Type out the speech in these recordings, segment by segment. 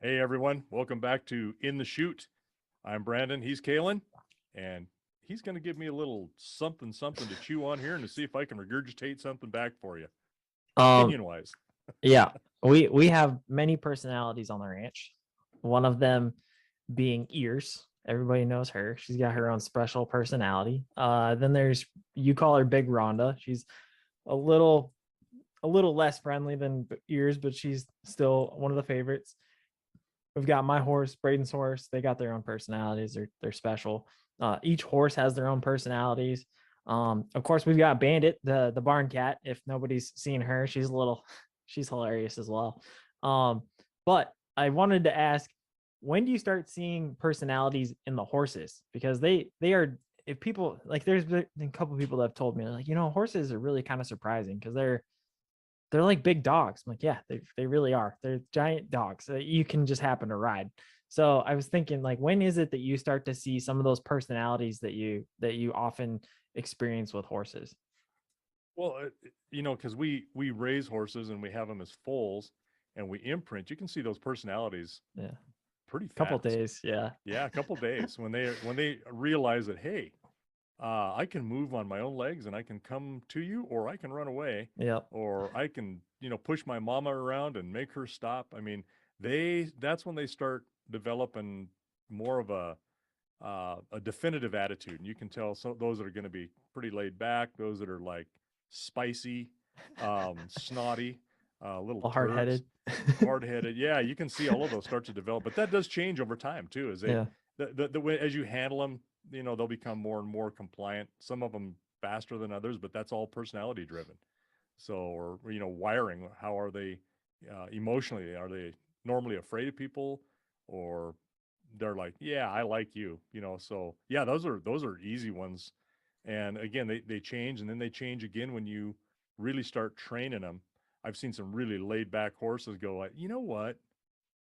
Hey everyone, welcome back to In the Chute. I'm Brandon, he's Kalen, and he's going to give me a little something to chew on here and to see if I can regurgitate something back for you, Um, opinion wise. yeah, we have many personalities on the ranch. One of them being Ears. Everybody knows her. She's got her own special personality. Then there's you call her Big Rhonda. She's a little a little less friendly than Ears, but she's still one of the favorites. We've got my horse, Braden's horse. They got their own personalities. They're special. Each horse has their own personalities. Of course, we've got Bandit, the barn cat. If nobody's seen her, she's hilarious as well. But I wanted to ask, when do you start seeing personalities in the horses? Because they are, if people like, there's been a couple people that have told me like, horses are really kind of surprising because they're like big dogs. I'm like, yeah, they really are. They're giant dogs that you can just happen to ride. So I was thinking, like, when is it that you start to see some of those personalities that you often experience with horses? Well, because we raise horses and we have them as foals and we imprint, you can see those personalities Yeah, pretty couple fast. days. Yeah, Yeah, a couple days when they realize that, hey, I can move on my own legs and I can come to you, or I can run away, yep. or I can, push my mama around and make her stop. I mean, that's when they start developing more of a definitive attitude. And you can tell those that are going to be pretty laid back, those that are like spicy, snotty, little Hard turds, headed. hard headed. Yeah, you can see all of those start to develop, but that does change over time too. As they, Yeah. the way as you handle them, they'll become more and more compliant. Some of them faster than others, but that's all personality driven. So, or wiring. How are they emotionally? Are they normally afraid of people, or they're like, yeah, I like you. So yeah, those are easy ones. And again, they change, and then they change again when you really start training them. I've seen some really laid back horses go like, you know what?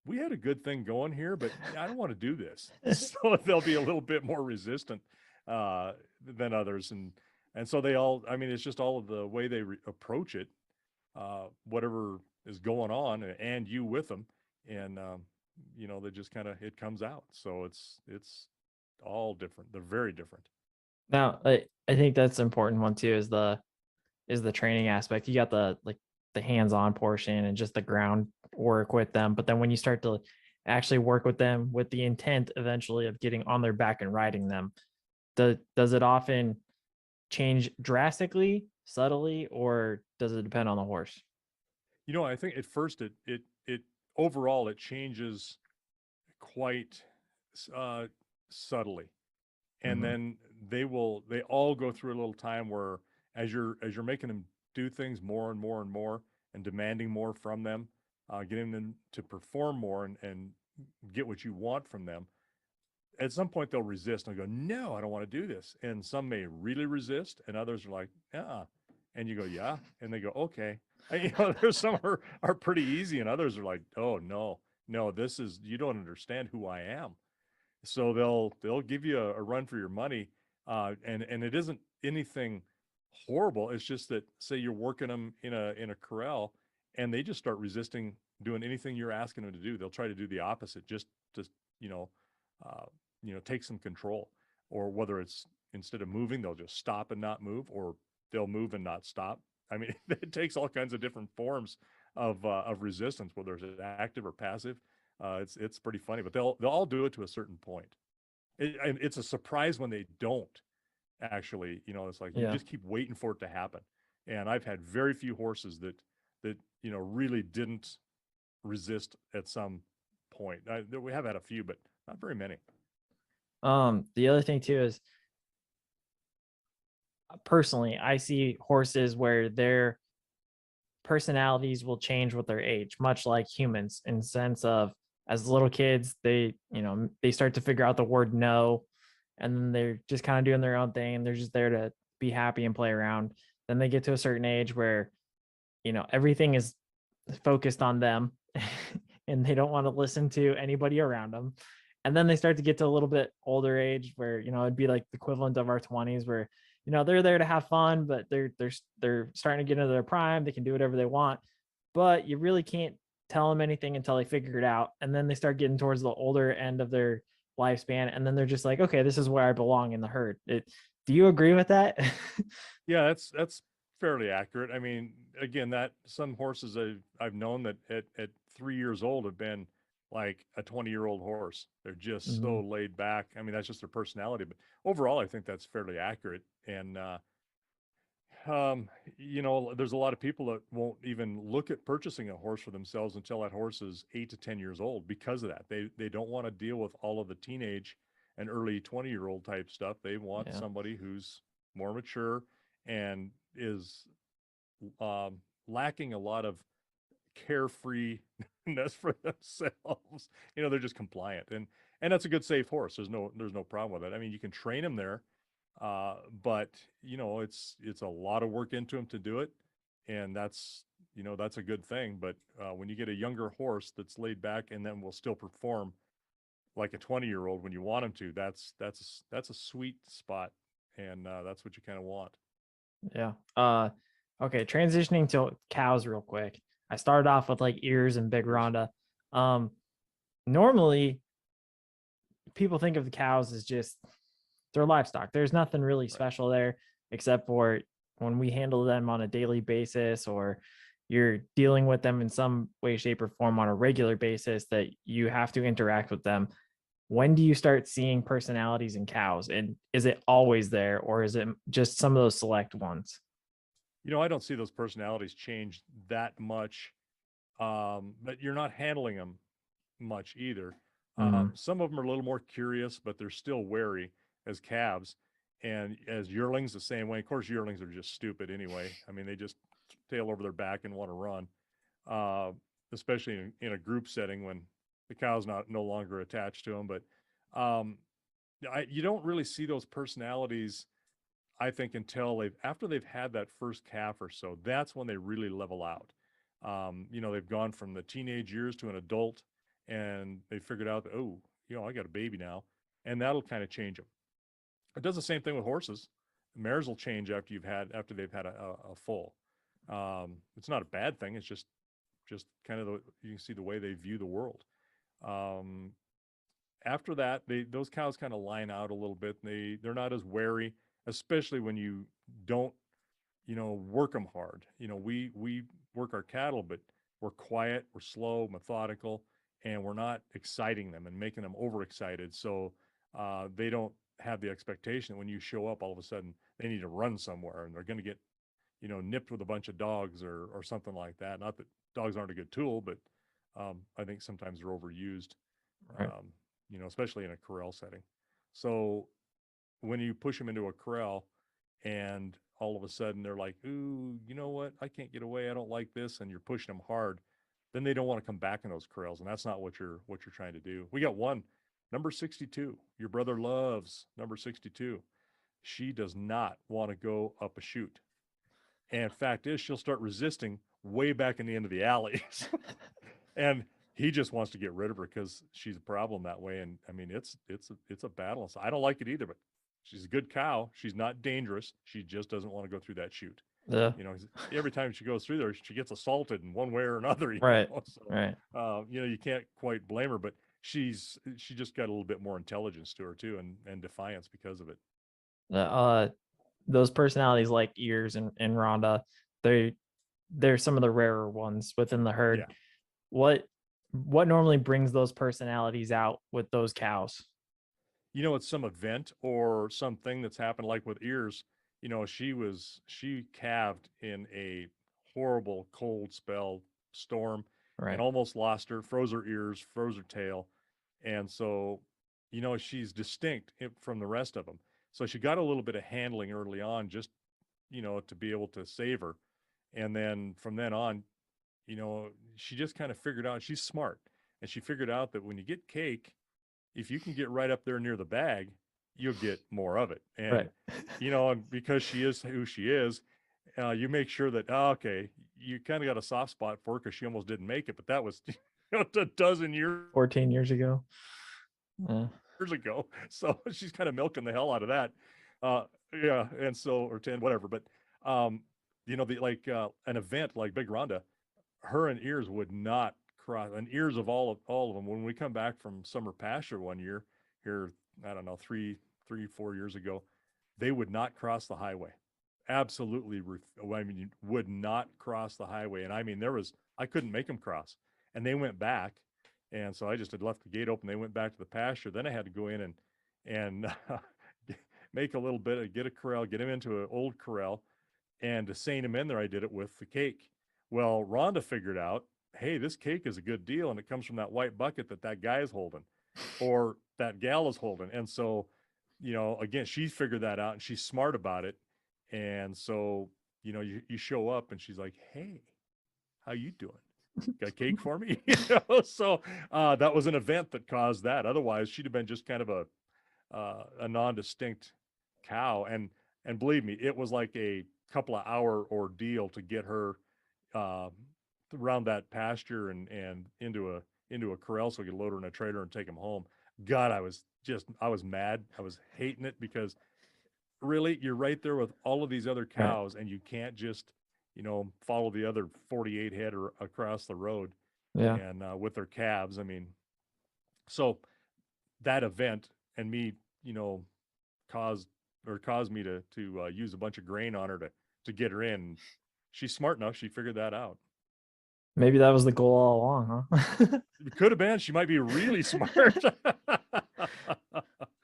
We had a good thing going here, but I don't want to do this. So they'll be a little bit more resistant than others, and so they all. I mean, it's just all of the way they approach it, whatever is going on, and you with them, and they just kind of it comes out. So it's all different. They're very different. Now, I think that's an important one too. Is the training aspect. You got the hands-on portion and just the ground work with them, but then when you start to actually work with them with the intent eventually of getting on their back and riding them, does it often change drastically, subtly, or does it depend on the horse? I think at first it overall it changes quite uh, subtly, and Mm-hmm. then they all go through a little time where as you're making them do things more and more and more and demanding more from them, getting them to perform more and get what you want from them, at some point they'll resist and go, no, I don't want to do this. And some may really resist, and others are like, and you go, yeah, and they go, okay. And, there's some are pretty easy, and others are like, oh no, no, this is you don't understand who I am. So they'll give you a run for your money, and it isn't anything horrible. It's just that, say you're working them in a corral, and they just start resisting doing anything you're asking them to do. They'll try to do the opposite, just to you know, uh, take some control. Or whether it's instead of moving, they'll just stop and not move, or they'll move and not stop. I mean, it takes all kinds of different forms of resistance, whether it's active or passive. It's pretty funny, but they'll all do it to a certain point. It's a surprise when they don't actually. It's like you Yeah. just keep waiting for it to happen. And I've had very few horses that really didn't resist at some point. We have had a few, but not very many. The other thing too is, personally, I see horses where their personalities will change with their age, much like humans, in the sense of, as little kids, they start to figure out the word no, and then they're just kind of doing their own thing, and they're just there to be happy and play around. Then they get to a certain age where everything is focused on them and they don't want to listen to anybody around them. And then they start to get to a little bit older age where it'd be like the equivalent of our 20s, where they're there to have fun, but they're starting to get into their prime. They can do whatever they want, but you really can't tell them anything until they figure it out, and then they start getting towards the older end of their lifespan, and then they're just like, okay, this is where I belong in the herd. Do you agree with that? Yeah, that's fairly accurate. I mean, again, that some horses I've known that at 3 years old have been like a 20-year-old horse. They're just so Mhm. laid back. I mean, that's just their personality. But overall, I think that's fairly accurate. And um, there's a lot of people that won't even look at purchasing a horse for themselves until that horse is 8 to 10 years old because of that. They don't want to deal with all of the teenage and early 20-year-old type stuff. They want Yeah. somebody who's more mature and is um, lacking a lot of carefreeness for themselves. They're just compliant, and that's a good safe horse. There's no problem with it. I mean, you can train them there, but it's a lot of work into them to do it, and that's a good thing. But when you get a younger horse that's laid back and then will still perform like a 20-year-old when you want them to, that's a sweet spot, and that's what you kind of want. Yeah. Okay, transitioning to cows real quick. I started off with like ears and big Here's Rhonda. Um, Normally people think of the cows as just they're livestock. There's nothing really right. special there except for when we handle them on a daily basis, or you're dealing with them in some way, shape, or form on a regular basis that you have to interact with them. When do you start seeing personalities in cows? And is it always there, or is it just some of those select ones? I don't see those personalities change that much, but you're not handling them much either. Mm, Some of them are a little more curious, but they're still wary as calves. And as yearlings, the same way. Of course, yearlings are just stupid anyway. I mean, they just tail over their back and want to run, uh, especially in a group setting when the cow's no longer attached to them. But um, you don't really see those personalities, I think, until after they've had that first calf or so. That's when they really level out. They've gone from the teenage years to an adult, and they figured out that, oh, I got a baby now, and that'll kind of change them. It does the same thing with horses. Mares will change after they've had a foal. It's not a bad thing. It's just kind of you can see the way they view the world. Um, After that, those cows kind of line out a little bit. They're not as wary, especially when you don't work them hard. We work our cattle, but we're quiet, we're slow, methodical, and we're not exciting them and making them overexcited. So they don't have the expectation that when you show up, all of a sudden they need to run somewhere and they're going to get nipped with a bunch of dogs or something like that. Not that dogs aren't a good tool, but I think sometimes they're overused, right. especially in a corral setting. So when you push them into a corral and all of a sudden they're like, ooh, you know what? I can't get away. I don't like this. And you're pushing them hard. Then they don't want to come back in those corrals. And that's not what you're trying to do. We got one, number 62. Your brother loves number 62. She does not want to go up a chute. And fact is, she'll start resisting way back in the end of the alleys. And he just wants to get rid of her because she's a problem that way. And I mean, it's a battle. So I don't like it either, but she's a good cow. She's not dangerous. She just doesn't want to go through that chute. Yeah. Every time she goes through there, she gets assaulted in one way or another. Right. So Right. you can't quite blame her, but she just got a little bit more intelligence to her too, and defiance because of it. Uh, those personalities like ears and Rhonda, they they're some of the rarer ones within the Yeah. herd. What normally brings those personalities out with those cows? It's some event or something that's happened, like with ears. She calved in a horrible cold spell storm and Right. almost lost her, froze her ears, froze her tail. And so, she's distinct from the rest of them. So she got a little bit of handling early on, just, to be able to save her. And then from then on, she just kind of figured out she's smart. And she figured out that when you get cake, if you can get right up there near the bag, you'll get more of it. And Right. and because she is who she is, you make sure that okay, you kind of got a soft spot for her because she almost didn't make it, but that was a dozen years 14 years ago. Yeah. ago. So she's kind of milking the hell out of that. Uh, yeah, and so or 10, whatever. But the like an event like Big Ronda, her and ears would not cross, and ears of all of them. When we come back from summer pasture one year here, I don't know, 4 years ago, they would not cross the highway. Absolutely, I mean, would not cross the highway. And I mean, I couldn't make them cross. And they went back, and so I just had left the gate open. They went back to the pasture. Then I had to go in and make a little bit of, get a corral, get him into an old corral, and to seine him in there, I did it with the cake. Well, Rhonda figured out, hey, this cake is a good deal, and it comes from that white bucket that guy is holding, or that gal is holding. And so, again, she figured that out, and she's smart about it. And so, you show up, and she's like, hey, how you doing? Got cake for me? So that was an event that caused that. Otherwise, she'd have been just kind of a non-distinct cow. And believe me, it was like a couple of hour ordeal to get her uh, around that pasture and into a corral so we could load her in a trailer and take him home. God, I was mad. I was hating it because really, you're right there with all of these other Right. cows, and you can't just follow the other 48 head across the road Yeah. and with their calves. I mean, so that event and me, caused caused me to use a bunch of grain on her to get her in. She's smart enough; she figured that out. Maybe that was the goal all along, huh? It could have been. She might be really smart.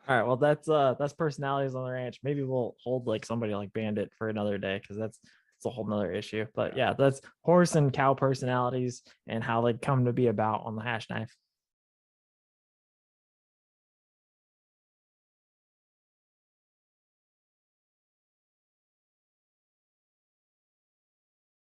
All right. Well, that's personalities on the ranch. Maybe we'll hold like somebody like Bandit for another day because it's a whole nother issue. But Yeah. yeah, that's horse and cow personalities and how they come to be about on the Hash Knife.